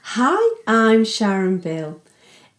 Hi, I'm Sharon Bill.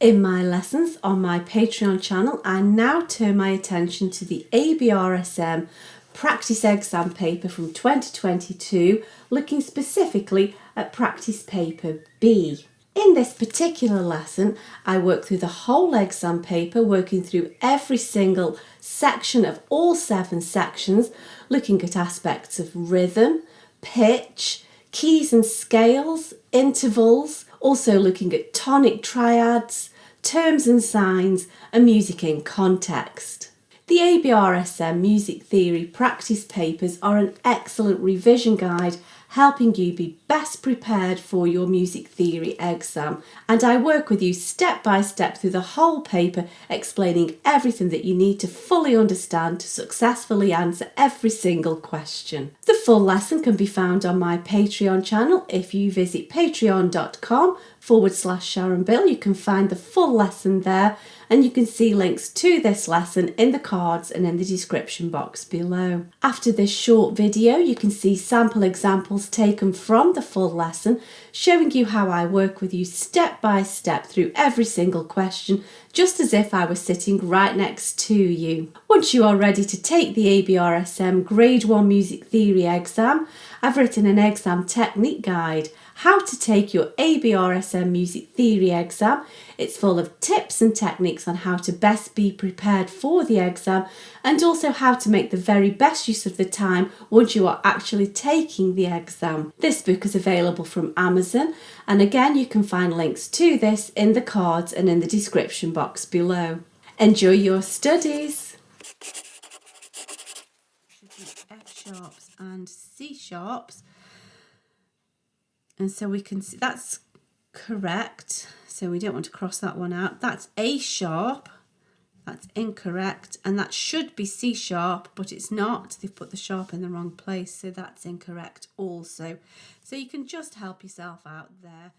In my lessons on my Patreon channel, I now turn my attention to the ABRSM practice exam paper from 2022, looking specifically at practice paper B. In this particular lesson, I work through the whole exam paper, working through every single section of all 7 sections, looking at aspects of rhythm, pitch, keys and scales, intervals, also looking at tonic triads, terms and signs, and music in context. The ABRSM Music Theory practice papers are an excellent revision guide helping you be best prepared for your music theory exam, and I work with you step by step through the whole paper, explaining everything that you need to fully understand to successfully answer every single question. The full lesson can be found on my Patreon channel. If you visit patreon.com/Sharon Bill, you can find the full lesson there, and you can see links to this lesson in the cards and in the description box below. After this short video, you can see sample examples taken from the full lesson, showing you how I work with you step by step through every single question, just as if I was sitting right next to you. Once you are ready to take the ABRSM Grade 1 Music Theory exam, I've written an exam technique guide, how to take your ABRSM Music Theory exam. It's full of tips and techniques on how to best be prepared for the exam, and also how to make the very best use of the time once you are actually taking the exam. This book is available from Amazon, and again you can find links to this in the cards and in the description box below. Enjoy your studies! F sharps and C sharps. And so we can see that's correct. So we don't want to cross that one out. That's A sharp. That's incorrect. And that should be C sharp, but it's not. They've put the sharp in the wrong place. So that's incorrect also. So you can just help yourself out there.